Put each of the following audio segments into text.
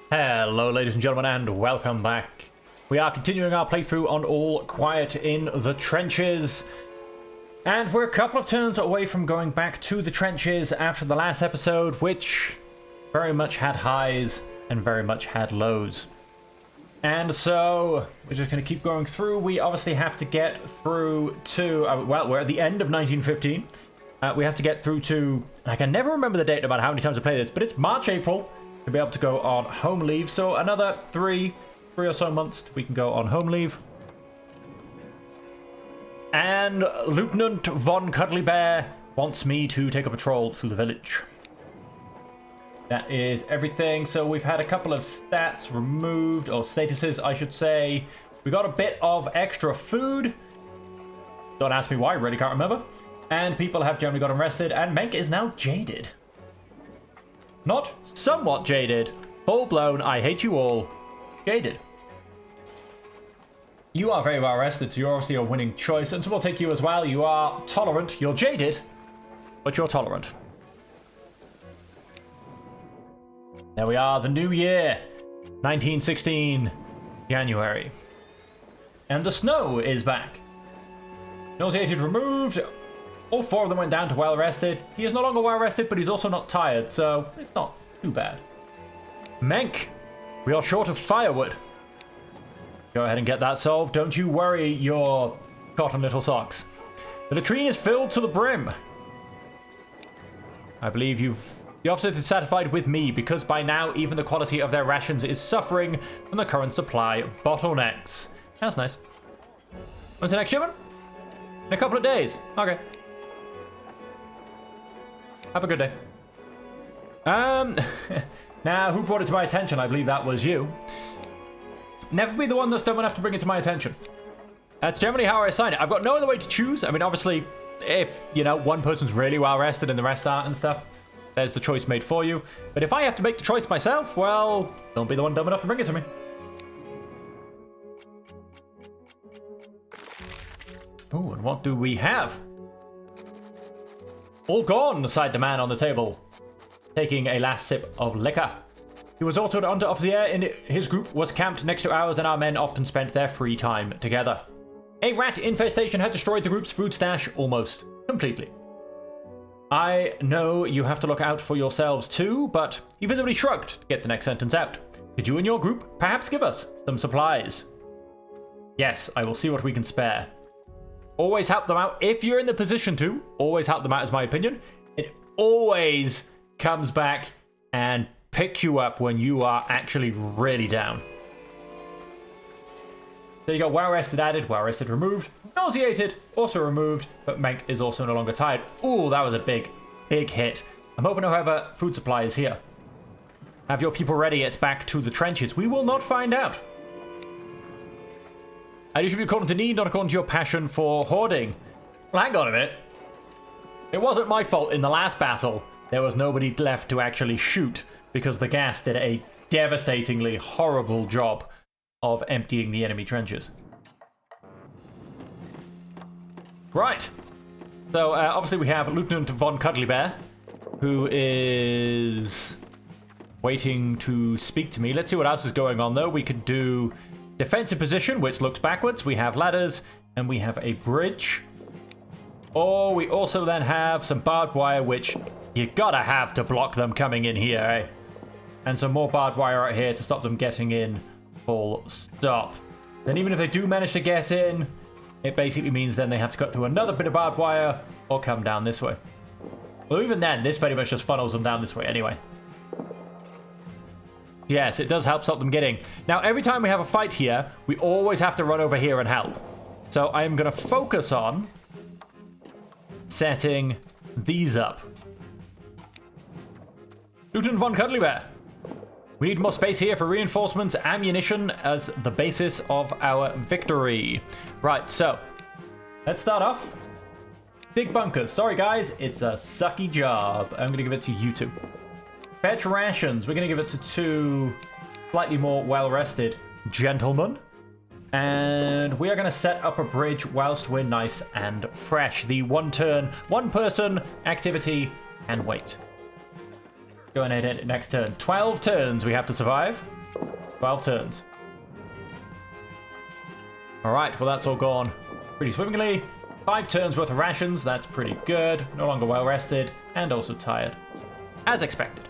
Hello ladies and gentlemen and welcome back. We are continuing our playthrough on All Quiet in the Trenches. And we're a couple of turns away from going back to the trenches after the last episode, which very much had highs and very much had lows. And so we're just going to keep going through. We obviously have to get through to, well, we're at the end of 1915. We have to get through to, I can never remember the date about how many times I play this, but it's March, April. To be able to go on home leave, so another three or so months we can go on home leave. And Lieutenant Von Cuddly Bear wants me to take a patrol through the village. That is everything. So we've had a couple of stats removed, or statuses I should say. We got a bit of extra food. Don't ask me why, really can't remember. And people have generally gotten rested, and Menk is now jaded. Not somewhat jaded. Full-blown, I hate you all. Jaded. You are very well rested, so you're obviously a winning choice. And so we'll take you as well. You are tolerant. You're jaded, but you're tolerant. There we are, the new year. 1916, January. And the snow is back. Nauseated removed. All four of them went down to well rested. He is no longer well rested, but he's also not tired, so it's not too bad. Menk, we are short of firewood. Go ahead and get that solved. Don't you worry, your cotton little socks. The latrine is filled to the brim. I believe the officers are satisfied with me, because by now even the quality of their rations is suffering from the current supply bottlenecks. That's nice. When's the next shipment? In a couple of days. Okay. Have a good day. Now, who brought it to my attention? I believe that was you. Never be the one that's dumb enough to bring it to my attention. That's generally how I assign it. I've got no other way to choose. I mean, obviously, if, you know, one person's really well rested and the rest aren't and stuff, there's the choice made for you. But if I have to make the choice myself, well, don't be the one dumb enough to bring it to me. Oh, and what do we have? All gone, sighed the man on the table, taking a last sip of liquor. He was also an under-officer, and his group was camped next to ours, and our men often spent their free time together. A rat infestation had destroyed the group's food stash almost completely. I know you have to look out for yourselves too, but he visibly shrugged to get the next sentence out. Could you and your group perhaps give us some supplies? Yes, I will see what we can spare. Always help them out if you're in the position to. Always help them out is my opinion. It always comes back and picks you up when you are actually really down. There you go. Well rested added. Well rested removed. Nauseated also removed. But Menk is also no longer tired. Ooh, that was a big hit. I'm hoping, however, food supply is here. Have your people ready. It's back to the trenches. We will not find out. And you should be according to need, not according to your passion for hoarding. Well, hang on a minute. It wasn't my fault in the last battle. There was nobody left to actually shoot because the gas did a devastatingly horrible job of emptying the enemy trenches. Right. So, obviously we have Lieutenant Von Cuddly Bear, who is waiting to speak to me. Let's see what else is going on, though. We could do defensive position, which looks backwards. We have ladders, and we have a bridge. Or we also then have some barbed wire, which you gotta have to block them coming in here, eh? And some more barbed wire out here to stop them getting in full stop. Then even if they do manage to get in, it basically means then they have to cut through another bit of barbed wire or come down this way. Well, even then, this pretty much just funnels them down this way anyway. Yes, it does help stop them getting. Now, every time we have a fight here, we always have to run over here and help. So I am going to focus on setting these up. Lieutenant Von Cuddly Bear. We need more space here for reinforcements, ammunition as the basis of our victory. Right, so let's start off. Dig bunkers. Sorry, guys, it's a sucky job. I'm going to give it to you two. Fetch rations. We're going to give it to two slightly more well-rested gentlemen. And we are going to set up a bridge whilst we're nice and fresh. The one person activity and wait. Go ahead and next turn. 12 turns we have to survive. 12 turns. Alright, well that's all gone pretty swimmingly. 5 turns worth of rations, that's pretty good. No longer well rested, and also tired. As expected.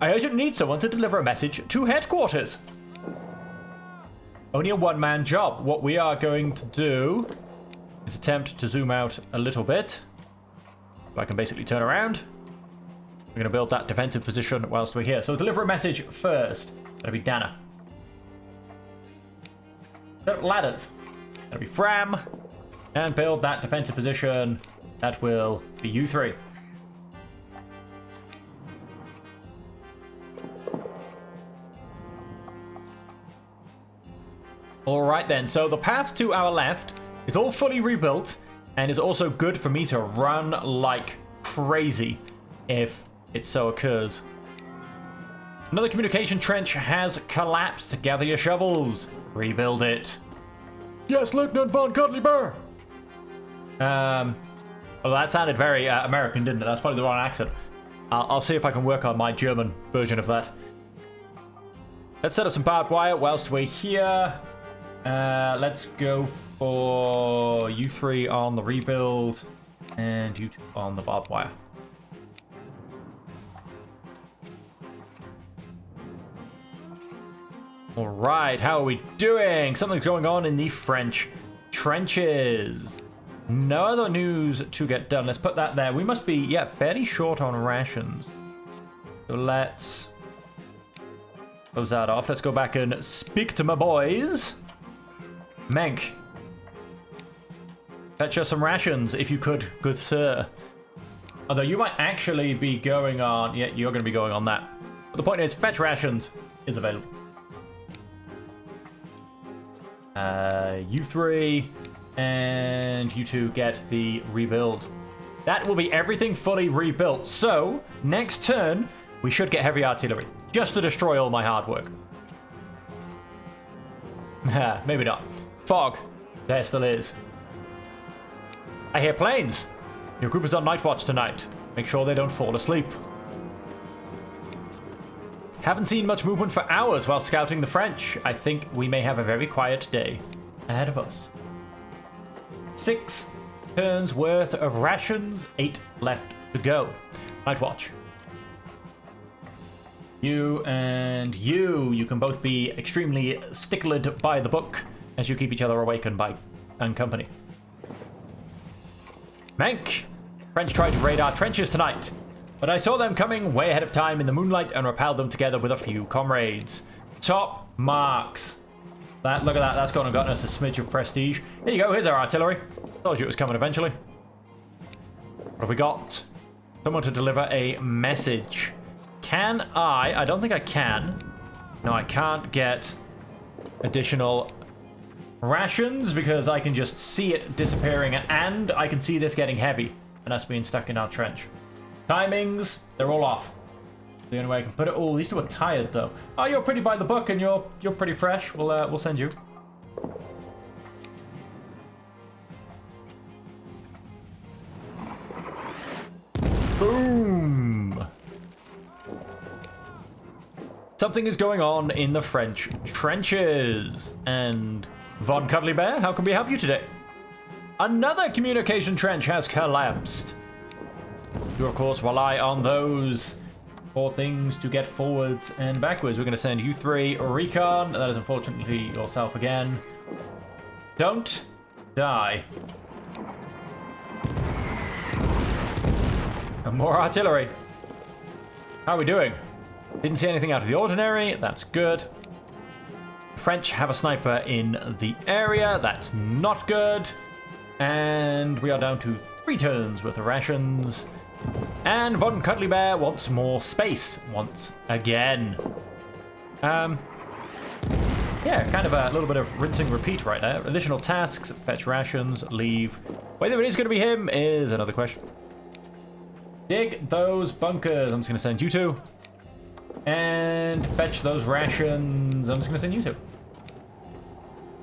I urgently need someone to deliver a message to headquarters. Only a one-man job. What we are going to do is attempt to zoom out a little bit. So I can basically turn around. We're going to build that defensive position whilst we're here. So deliver a message first. That'll be Dana. Set up ladders. That'll be Fram. And build that defensive position. That will be you three. Alright then, so the path to our left is all fully rebuilt and is also good for me to run like crazy if it so occurs. Another communication trench has collapsed. Gather your shovels. Rebuild it. Yes, Lieutenant Von Cuddly Bear. Well, that sounded very American, didn't it? That's probably the wrong accent. I'll see if I can work on my German version of that. Let's set up some barbed wire whilst we're here. Let's go for you three on the rebuild and you two on the barbed wire. Alright, how are we doing? Something's going on in the French trenches. No other news to get done. Let's put that there. We must be, yeah, fairly short on rations. So let's close that off. Let's go back and speak to my boys. Menk, fetch us some rations if you could, good sir. Although you might actually be going on... Yeah, you're going to be going on that. But the point is, fetch rations is available. You three and you two get the rebuild. That will be everything fully rebuilt. So, next turn, we should get heavy artillery. Just to destroy all my hard work. Maybe not. Fog. There still is. I hear planes. Your group is on night watch tonight. Make sure they don't fall asleep. Haven't seen much movement for hours while scouting the French. I think we may have a very quiet day ahead of us. 6 turns worth of rations, 8 left to go. Night watch. You and you can both be extremely stickled by the book as you keep each other awake and company. Mank! French tried to raid our trenches tonight, but I saw them coming way ahead of time in the moonlight and repelled them together with a few comrades. Top marks. Look at that, that's gone and gotten us a smidge of prestige. Here you go, here's our artillery. Told you it was coming eventually. What have we got? Someone to deliver a message. Can I don't think I can. No, I can't get additional rations because I can just see it disappearing and I can see this getting heavy and us being stuck in our trench. Timings, they're all off. The only way I can put it. Oh, these two are tired though. Oh, you're pretty by the book and you're pretty fresh. We'll send you. Boom. Something is going on in the French trenches. And Von Cuddly Bear, how can we help you today? Another communication trench has collapsed. You, of course, rely on those for things to get forwards and backwards. We're going to send you three recon. That is unfortunately yourself again. Don't die. And more artillery. How are we doing? Didn't see anything out of the ordinary. That's good. French have a sniper in the area. That's not good. And we are down to 3 turns worth of rations. And Von Cuddly Bear wants more space once again. Yeah, kind of a little bit of rinsing repeat right there. Additional tasks, fetch rations, leave. Whether it is going to be him is another question. Dig those bunkers. I'm just going to send you 2. And fetch those rations. I'm just going to send you 2.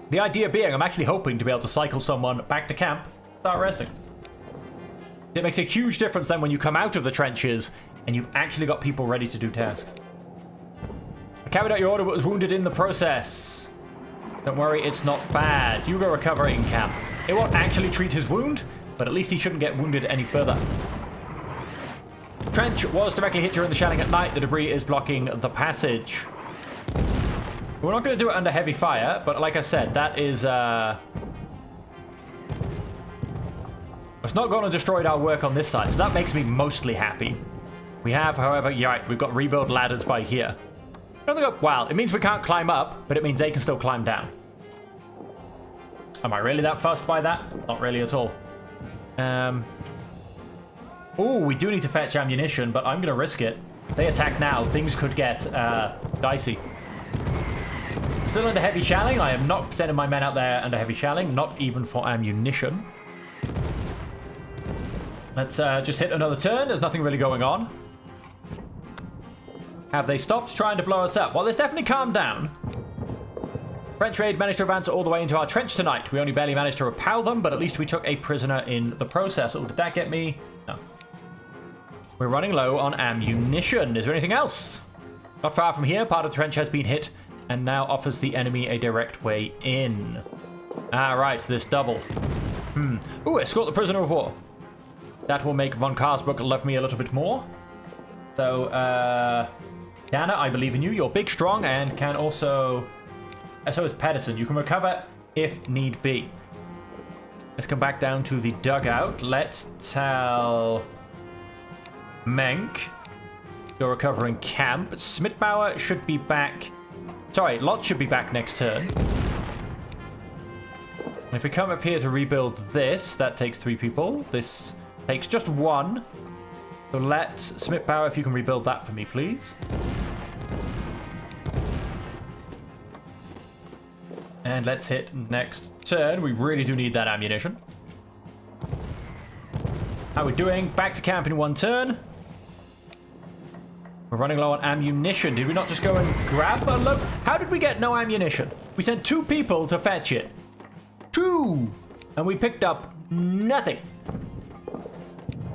The idea being, I'm actually hoping to be able to cycle someone back to camp, start resting. It makes a huge difference then when you come out of the trenches and you've actually got people ready to do tasks. I carried out your order but was wounded in the process. Don't worry, it's not bad. You go recover in camp. It won't actually treat his wound, but at least he shouldn't get wounded any further. Trench was directly hit during the shelling at night. The debris is blocking the passage. We're not going to do it under heavy fire, but like I said, that is... It's not going to destroy our work on this side, so that makes me mostly happy. We have, however, yeah, right, we've got rebuild ladders by here. Well, it means we can't climb up, but it means they can still climb down. Am I really that fussed by that? Not really at all. Oh, we do need to fetch ammunition, but I'm going to risk it. They attack now. Things could get dicey. Still under heavy shelling. I am not sending my men out there under heavy shelling, not even for ammunition. Let's just hit another turn. There's nothing really going on. Have they stopped trying to blow us up? Well, there's definitely calmed down. French raid managed to advance all the way into our trench tonight. We only barely managed to repel them, but at least we took a prisoner in the process. Oh, did that get me? No. We're running low on ammunition. Is there anything else? Not far from here, part of the trench has been hit and now offers the enemy a direct way in. Ah, right, this double. Ooh, escort the prisoner of war. That will make von Karsbrook love me a little bit more. So, Dana, I believe in you. You're big, strong, and can also... So is Pedersen. You can recover if need be. Let's come back down to the dugout. Let's tell... Menk. Go recover in camp. Smithbauer should be back... Sorry, Lot should be back next turn. If we come up here to rebuild this, that takes 3 people. This takes just 1. So let's... Smithbauer, if you can rebuild that for me, please. And let's hit next turn. We really do need that ammunition. How are we doing? Back to camp in 1 turn. We're running low on ammunition. Did we not just go and grab a load? How did we get no ammunition? We sent 2 people to fetch it. 2! And we picked up nothing.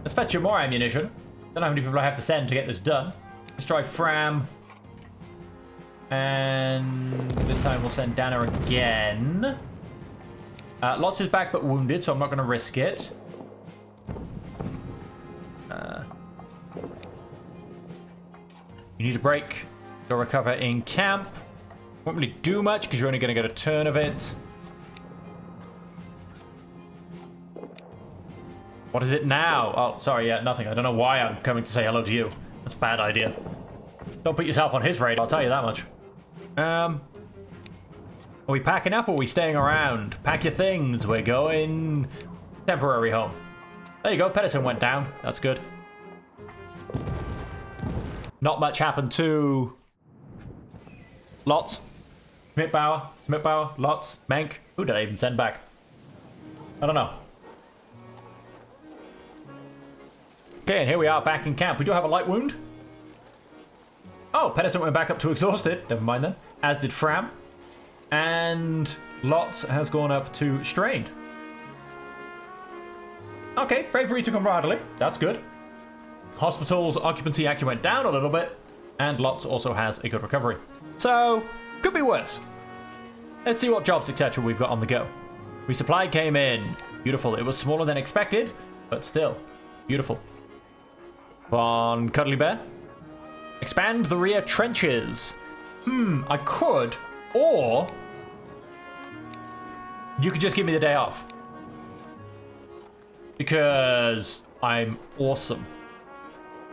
Let's fetch you more ammunition. Don't know how many people I have to send to get this done. Let's try Fram. And this time we'll send Dana again. Lots is back but wounded, so I'm not going to risk it. You need a break. Go recover in camp. Won't really do much because you're only going to get a turn of it. What is it now? Oh, sorry, yeah, nothing. I don't know why I'm coming to say hello to you. That's a bad idea. Don't put yourself on his radar, I'll tell you that much. Are we packing up or are we staying around? Pack your things. We're going temporary home. There you go. Pedersen went down. That's good. Not much happened to Lots. Smithbauer, Lots, Menk. Who did I even send back? I don't know. Okay, and here we are back in camp. We do have a light wound. Oh, Pedersen went back up to exhausted. Never mind then. As did Fram. And Lots has gone up to strained. Okay, bravery to camaraderie. That's good. Hospital's occupancy actually went down a little bit. And Lots also has a good recovery. So, could be worse. Let's see what jobs, etc. we've got on the go. Resupply came in. Beautiful. It was smaller than expected, but still beautiful. Von Cuddly Bear. Expand the rear trenches. I could, or you could just give me the day off. Because I'm awesome.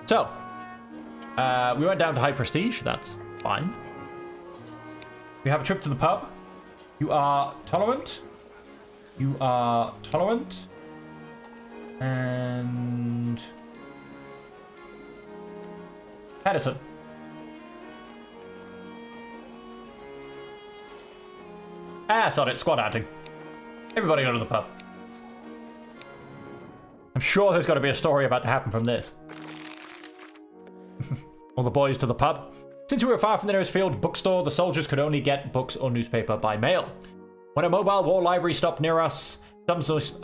So, we went down to high prestige. That's fine. We have a trip to the pub. You are tolerant. You are tolerant. And... Pedersen. Sorry, squad adding. Everybody go to the pub. I'm sure there's got to be a story about to happen from this. All the boys to the pub. Since we were far from the nearest field bookstore, the soldiers could only get books or newspaper by mail. When a mobile war library stopped near us,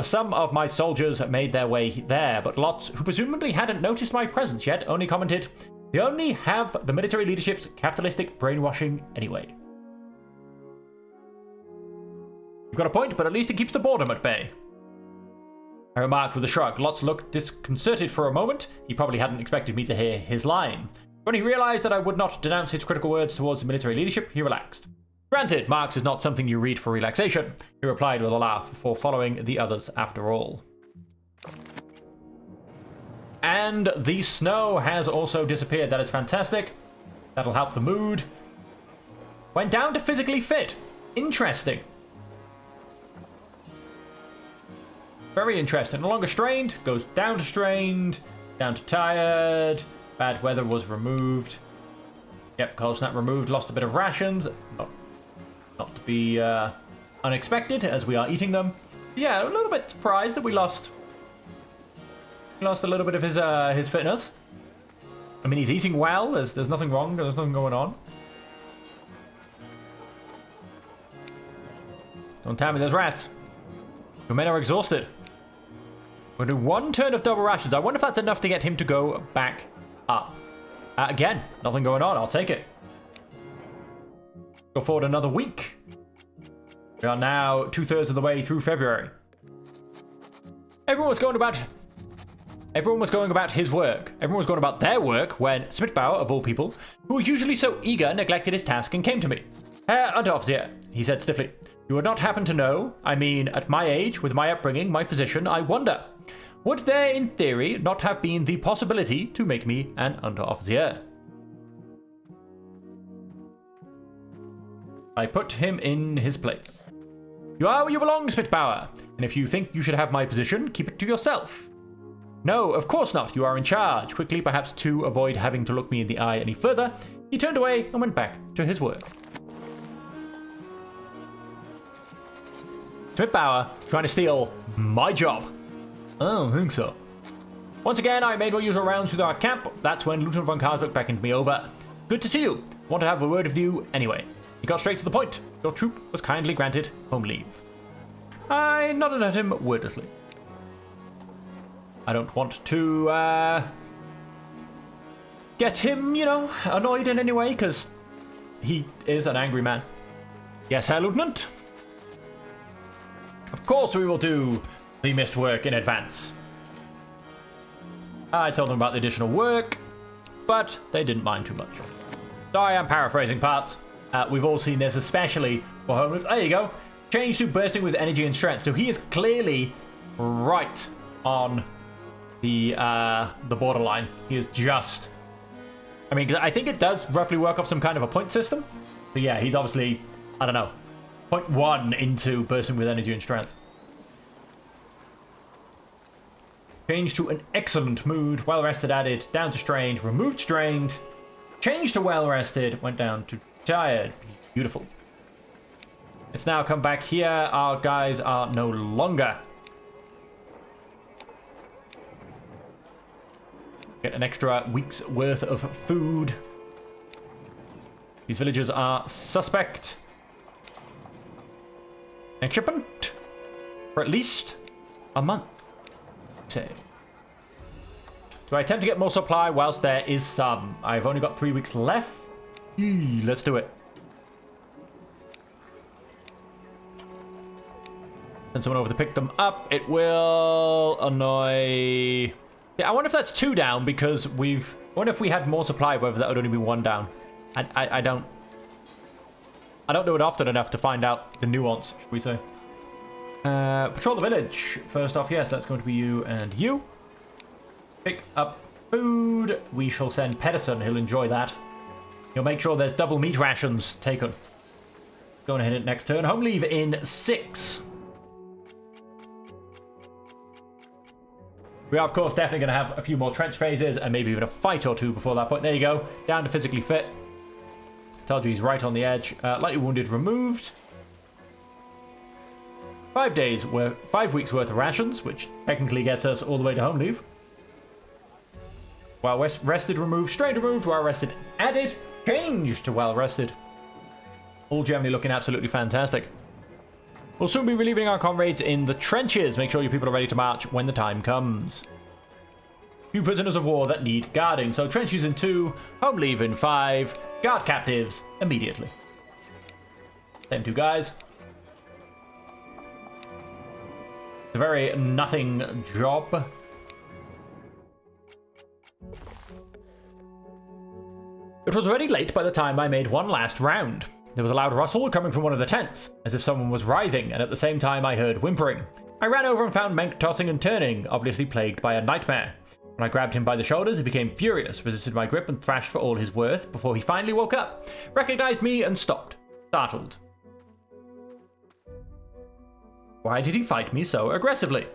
some of my soldiers made their way there, but Lots, who presumably hadn't noticed my presence yet, only commented, They only have the military leadership's capitalistic brainwashing anyway. You've got a point, but at least it keeps the boredom at bay. I remarked with a shrug. Lotz looked disconcerted for a moment. He probably hadn't expected me to hear his line. When he realized that I would not denounce his critical words towards the military leadership, he relaxed. Granted, Marx is not something you read for relaxation, he replied with a laugh, before following the others after all. And the snow has also disappeared. That is fantastic. That'll help the mood. Went down to physically fit. Interesting. Very interesting. No longer strained, goes down to strained, down to tired. Bad weather was removed. Yep, cold snap removed. Lost a bit of rations. Not to be unexpected as we are eating them. Yeah, a little bit surprised that we lost a little bit of his fitness. I mean, he's eating well. There's nothing wrong. There's nothing going on. Don't tell me there's rats. Your men are exhausted. We're going to do one turn of double rations. I wonder if that's enough to get him to go back up. Again, nothing going on. I'll take it. Go forward another week. We are now 2/3 of the way through February. Everyone was going about his work. Everyone was going about their work when Smitbauer, of all people, who was usually so eager, neglected his task and came to me. Herr Unteroffizier, he said stiffly, you would not happen to know, I mean, at my age, with my upbringing, my position, I wonder, would there, in theory, not have been the possibility to make me an Unteroffizier? I put him in his place. You are where you belong, Smitbauer, and if you think you should have my position, keep it to yourself. No, of course not. You are in charge. Quickly, perhaps to avoid having to look me in the eye any further, he turned away and went back to his work. Smitbauer trying to steal my job. I don't think so. Once again, I made my usual rounds through our camp. That's when Lieutenant von Karsbeck beckoned me over. Good to see you. Want to have a word with you anyway. He got straight to the point. Your troop was kindly granted home leave. I nodded at him wordlessly. I don't want to get him, annoyed in any way, because he is an angry man. Yes, Herr Lieutenant? Of course we will do the missed work in advance. I told them about the additional work, but they didn't mind too much. Sorry, I'm paraphrasing parts. We've all seen this, especially for home. There you go. Change to bursting with energy and strength. So he is clearly right on the borderline. He is just... I mean, I think it does roughly work off some kind of a point system. So yeah, he's obviously, I don't know, 0.1 into bursting with energy and strength. Change to an excellent mood. Well rested added. Down to strained. Removed strained. Changed to well rested. Went down to tired. Beautiful. It's now come back here. Our guys are no longer. Get an extra week's worth of food. These villagers are suspect. Next shipment for at least a month. Say. Do I attempt to get more supply whilst there is some? I've only got 3 weeks left. Let's do it. Send someone over to pick them up. It will annoy... Yeah, I wonder if that's 2 down because I wonder if we had more supply, whether that would only be 1 down. I don't do it often enough to find out the nuance, should we say. Patrol the village. First off, yes, that's going to be you and you. Pick up food. We shall send Pedersen. He'll enjoy that. He'll make sure there's double meat rations taken. Going ahead at next turn. Home leave in 6. We are, of course, definitely going to have a few more trench phases and maybe even a fight or 2 before that point. There you go. Down to physically fit. Told you he's right on the edge. Lightly wounded removed. 5 weeks worth of rations, which technically gets us all the way to home leave. While rested removed, strained removed, while rested added, changed to well rested. All generally looking absolutely fantastic. We'll soon be relieving our comrades in the trenches. Make sure your people are ready to march when the time comes. few prisoners of war that need guarding. So trenches in 2, home leave in 5, guard captives immediately. Same 2 guys. It's a very nothing job. It was already late by the time I made one last round. There was a loud rustle coming from one of the tents, as if someone was writhing, and at the same time I heard whimpering. I ran over and found Menk tossing and turning, obviously plagued by a nightmare. When I grabbed him by the shoulders, he became furious, resisted my grip, and thrashed for all his worth before he finally woke up, recognized me, and stopped, startled. Why did he fight me so aggressively?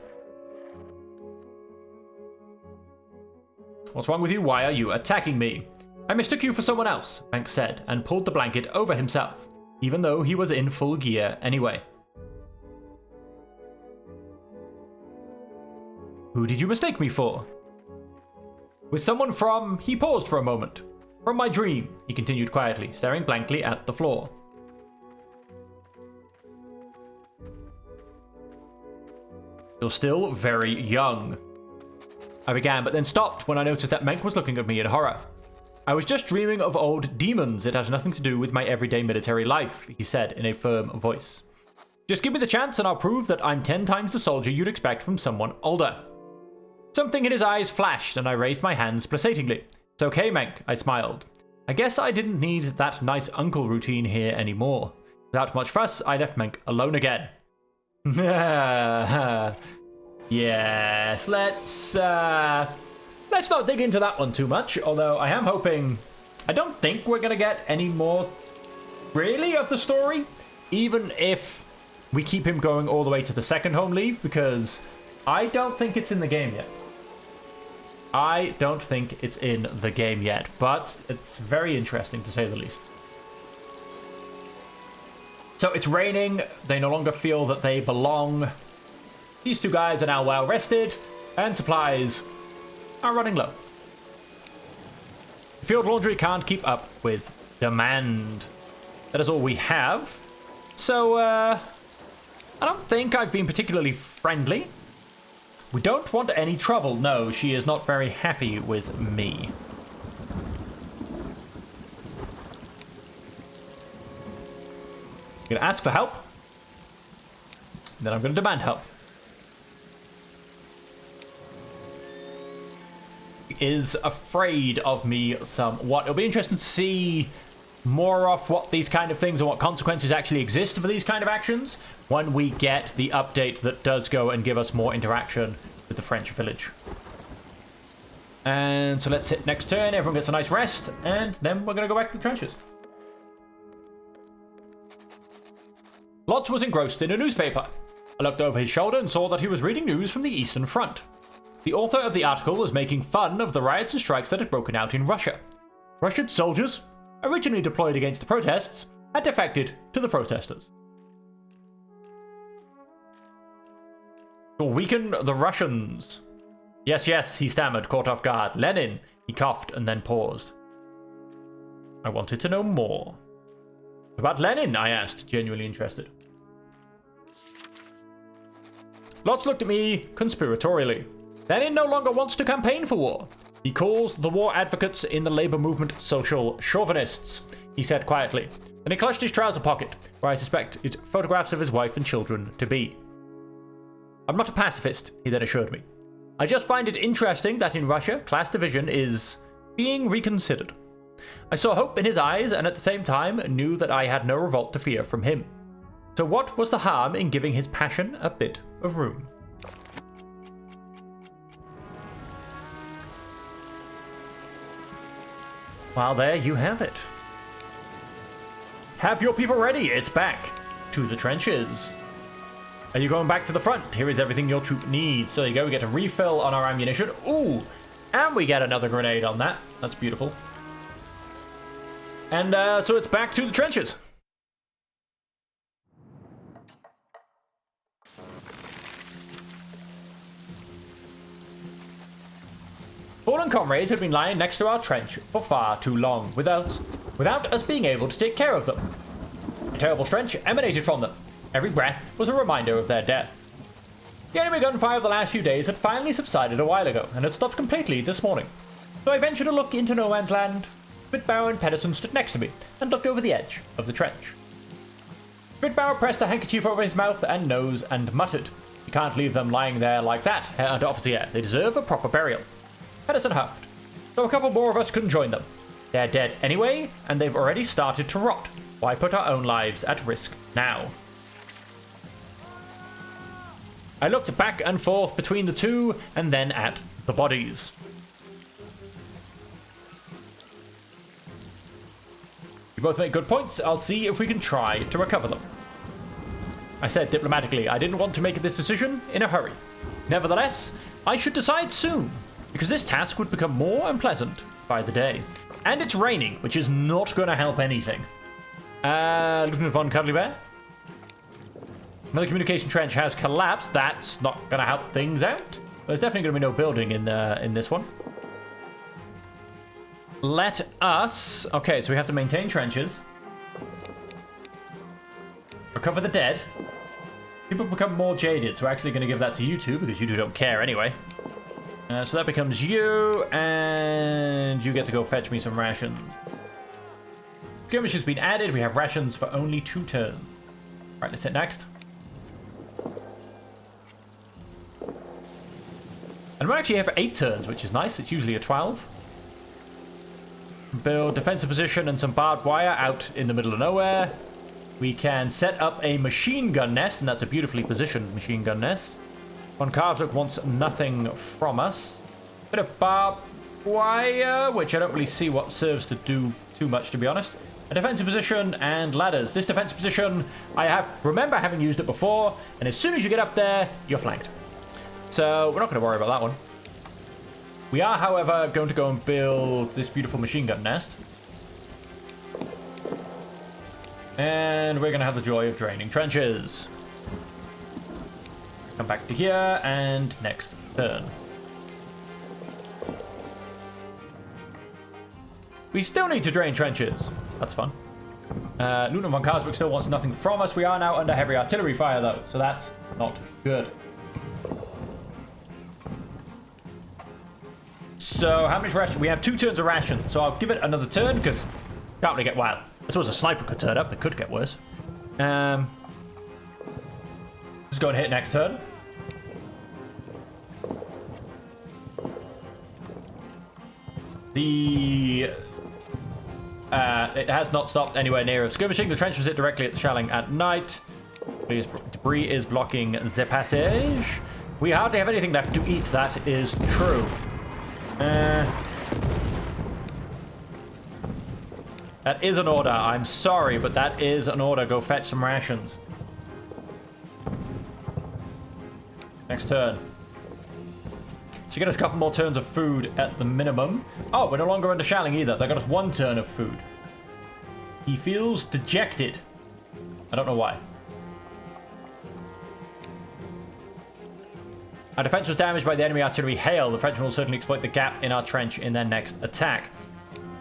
What's wrong with you? Why are you attacking me? I mistook you for someone else, Menk said, and pulled the blanket over himself, even though he was in full gear anyway. Who did you mistake me for? With someone from... He paused for a moment. From my dream, he continued quietly, staring blankly at the floor. You're still very young. I began, but then stopped when I noticed that Menk was looking at me in horror. I was just dreaming of old demons. It has nothing to do with my everyday military life, he said in a firm voice. Just give me the chance and I'll prove that I'm 10 times the soldier you'd expect from someone older. Something in his eyes flashed and I raised my hands placatingly. It's okay, Menk, I smiled. I guess I didn't need that nice uncle routine here anymore. Without much fuss, I left Menk alone again. Yes, let's not dig into that one too much, although I am hoping... I don't think we're going to get any more, really, of the story, even if we keep him going all the way to the second home leave, because I don't think it's in the game yet. I don't think it's in the game yet, but it's very interesting to say the least. So it's raining, they no longer feel that they belong. These 2 guys are now well rested, and supplies are running low. Field laundry can't keep up with demand. That is all we have. So, I don't think I've been particularly friendly. We don't want any trouble. No, she is not very happy with me. I'm going to ask for help. Then I'm going to demand help. Is afraid of me somewhat. It'll be interesting to see more of what these kind of things and what consequences actually exist for these kind of actions when we get the update that does go and give us more interaction with the French village. And so let's hit next turn. Everyone gets a nice rest, and then we're going to go back to the trenches. Lodge was engrossed in a newspaper. I looked over his shoulder and saw that he was reading news from the Eastern Front. The author of the article was making fun of the riots and strikes that had broken out in Russia. Russian soldiers, originally deployed against the protests, had defected to the protesters. To weaken the Russians. Yes, he stammered, caught off guard. Lenin, he coughed and then paused. I wanted to know more. About Lenin, I asked, genuinely interested. Lotz looked at me conspiratorially. Lenin no longer wants to campaign for war. He calls the war advocates in the labor movement social chauvinists, he said quietly. Then he clutched his trouser pocket, where I suspected photographs of his wife and children to be. I'm not a pacifist, he then assured me. I just find it interesting that in Russia, class division is being reconsidered. I saw hope in his eyes and at the same time knew that I had no revolt to fear from him. So what was the harm in giving his passion a bit of room? Well, there you have it. Have your people ready. It's back to the trenches. Are you going back to the front? Here is everything your troop needs. So there you go. We get a refill on our ammunition. Ooh, and we get another grenade on that. That's beautiful. And so it's back to the trenches. Fallen comrades had been lying next to our trench for far too long, without us being able to take care of them. A terrible stench emanated from them. Every breath was a reminder of their death. The enemy gunfire of the last few days had finally subsided a while ago, and had stopped completely this morning. So I ventured to look into no man's land. Spitbauer and Pedersen stood next to me, and looked over the edge of the trench. Spitbauer pressed a handkerchief over his mouth and nose, and muttered, "You can't leave them lying there like that, under officer air. They deserve a proper burial." Pedersen huffed. "So a couple more of us couldn't join them. They're dead anyway, and they've already started to rot. Why put our own lives at risk now?" I looked back and forth between the two, and then at the bodies. You both make good points. I'll see if we can try to recover them. I said diplomatically I didn't want to make this decision in a hurry. Nevertheless, I should decide soon, because this task would become more unpleasant by the day. And it's raining, which is not going to help anything. Lieutenant von Cuddly Bear? Another communication trench has collapsed. That's not going to help things out. There's definitely going to be no building in this one. Let us... Okay, so we have to maintain trenches. Recover the dead. People become more jaded, so we're actually going to give that to you two, because you two don't care anyway. So that becomes you, and you get to go fetch me some rations. Skirmish has been added. We have rations for only 2 turns. Right, let's hit next. And we're actually here for 8 turns, which is nice. It's usually a 12. Build defensive position and some barbed wire out in the middle of nowhere. We can set up a machine gun nest, and that's a beautifully positioned machine gun nest. Von Karsuk wants nothing from us. Bit of barbed wire, which I don't really see what serves to do too much, to be honest. A defensive position and ladders. This defensive position, I remember having used it before, and as soon as you get up there, you're flanked. So we're not going to worry about that one. We are, however, going to go and build this beautiful machine gun nest. And we're going to have the joy of draining trenches. Come back to here, and next turn. We still need to drain trenches. That's fun. Lieutenant von Karswick still wants nothing from us. We are now under heavy artillery fire, though, so that's not good. So how many rations? We have 2 turns of ration, so I'll give it another turn, because can't really get wild. I suppose a sniper could turn up. It could get worse. Let's go and hit next turn. It has not stopped anywhere near of skirmishing. The trench was hit directly at the shelling at night. Debris is blocking the passage. We hardly have anything left to eat, that is true. That is an order. I'm sorry, but that is an order. Go fetch some rations. Next turn. So you get us a couple more turns of food at the minimum. Oh, we're no longer under shelling either. They got us 1 turn of food. He feels dejected. I don't know why. Our defense was damaged by the enemy artillery hail. The Frenchmen will certainly exploit the gap in our trench in their next attack.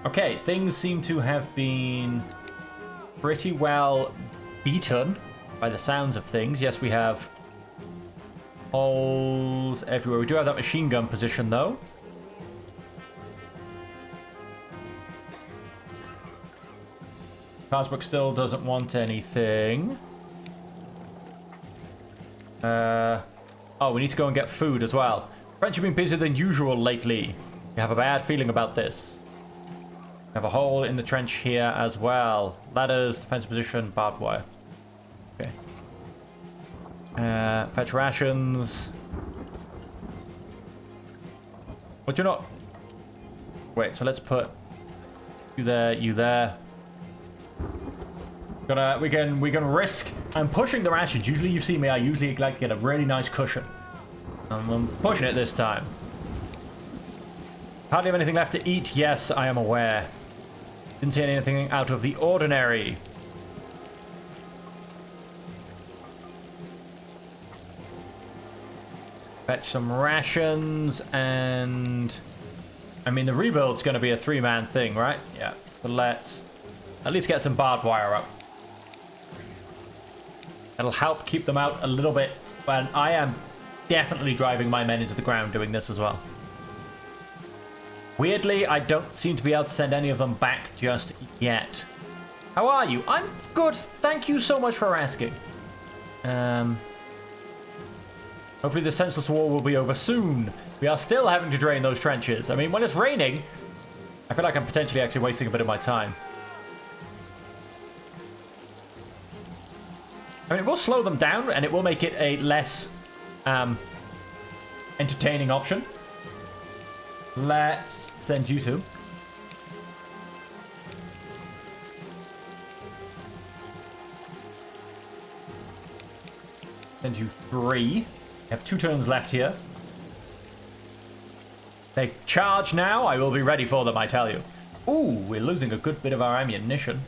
Okay, things seem to have been pretty well beaten by the sounds of things. Yes, we have holes everywhere. We do have that machine gun position, though. Carsbrook still doesn't want anything. Oh, we need to go and get food as well. French have been busier than usual lately. We have a bad feeling about this. We have a hole in the trench here as well. Ladders, defensive position, barbed wire. Okay. Fetch rations. But you're not... Wait, so let's put you there, you there. We can risk. I'm pushing the rations. Usually you see me, I usually like to get a really nice cushion. I'm pushing it this time. Hardly have anything left to eat. Yes, I am aware. Didn't see anything out of the ordinary. Fetch some rations and... I mean, the rebuild's going to be a 3-man thing, right? Yeah. So let's at least get some barbed wire up. That'll help keep them out a little bit. But I am definitely driving my men into the ground doing this as well. Weirdly, I don't seem to be able to send any of them back just yet. How are you? I'm good. Thank you so much for asking. Hopefully the senseless war will be over soon. We are still having to drain those trenches. I mean, when it's raining, I feel like I'm potentially actually wasting a bit of my time. I mean, it will slow them down, and it will make it a less entertaining option. Let's send you two. Send you three. We have 2 turns left here. They charge now. I will be ready for them, I tell you. Ooh, we're losing a good bit of our ammunition.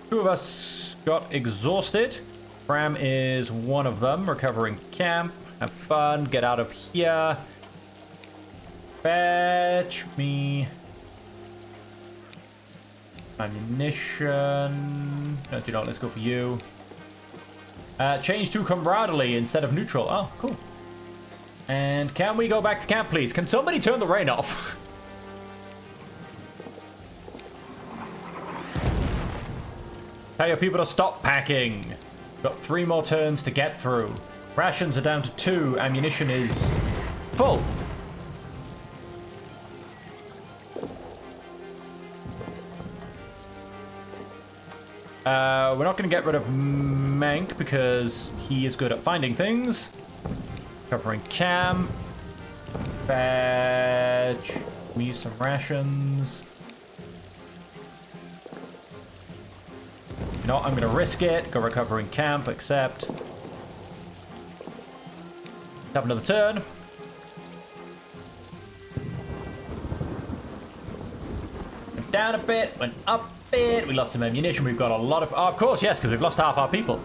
2 of us got exhausted. Fram is one of them. Recovering camp. Have fun. Get out of here. Fetch me ammunition. No, do not. Let's go for you. Change to camaraderie instead of neutral. Oh, cool. And can we go back to camp, please? Can somebody turn the rain off? Tell your people to stop packing. Got 3 more turns to get through. Rations are down to 2. Ammunition is full. We're not going to get rid of Mank because he is good at finding things. Covering Cam. Fetch me some rations. You know what? I'm going to risk it. Go recovering camp, accept. Have another turn. Went down a bit, went up a bit. We lost some ammunition. We've got a lot of... Oh, of course, yes, because we've lost half our people.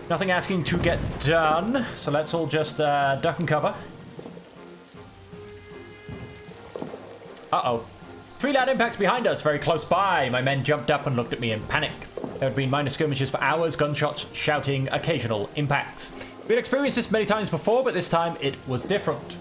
Nothing asking to get done. So let's all just duck and cover. Uh-oh. 3 loud impacts behind us, very close by. My men jumped up and looked at me in panic. There had been minor skirmishes for hours, gunshots, shouting, occasional impacts. We had experienced this many times before, but this time it was different.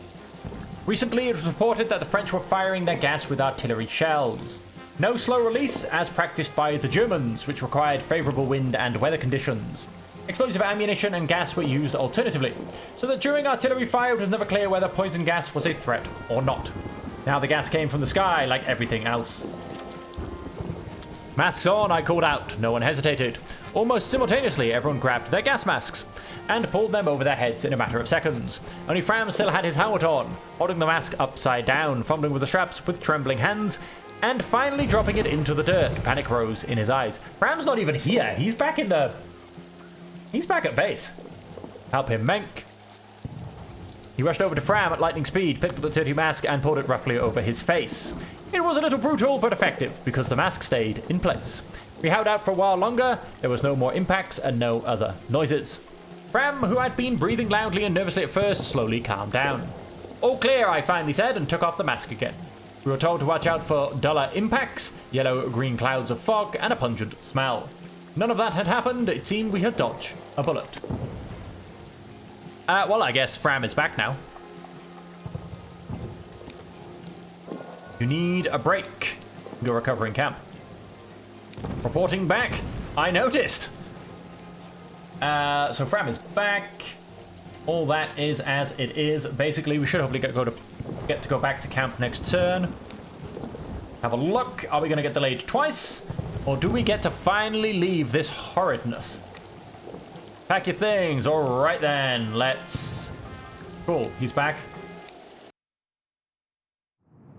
Recently, it was reported that the French were firing their gas with artillery shells. No slow release, as practiced by the Germans, which required favorable wind and weather conditions. Explosive ammunition and gas were used alternatively, so that during artillery fire it was never clear whether poison gas was a threat or not. Now the gas came from the sky, like everything else. Masks on, I called out. No one hesitated. Almost simultaneously, everyone grabbed their gas masks and pulled them over their heads in a matter of seconds. Only Fram still had his helmet on, holding the mask upside down, fumbling with the straps with trembling hands, and finally dropping it into the dirt. Panic rose in his eyes. Fram's not even here. He's back in the... He's back at base. Help him, Menk. He rushed over to Fram at lightning speed, picked up the dirty mask, and pulled it roughly over his face. It was a little brutal, but effective, because the mask stayed in place. We held out for a while longer. There was no more impacts and no other noises. Fram, who had been breathing loudly and nervously at first, slowly calmed down. All clear, I finally said, and took off the mask again. We were told to watch out for duller impacts, yellow-green clouds of fog, and a pungent smell. None of that had happened. It seemed we had dodged a bullet. Well, I guess Fram is back now. You need a break. You're recovering camp. Reporting back. I noticed. So Fram is back. All that is as it is. Basically, we should hopefully get to go back to camp next turn. Have a look. Are we going to get delayed twice? Or do we get to finally leave this horridness? Pack your things. All right, then. Let's... Cool. He's back.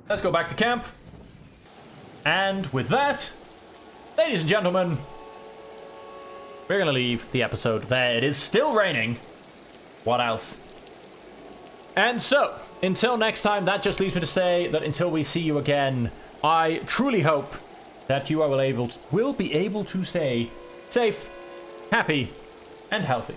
Let's go back to camp. And with that, ladies and gentlemen, we're going to leave the episode there. It is still raining. What else? And so, until next time, that just leaves me to say that until we see you again, I truly hope that you will be able to stay safe, happy, and healthy.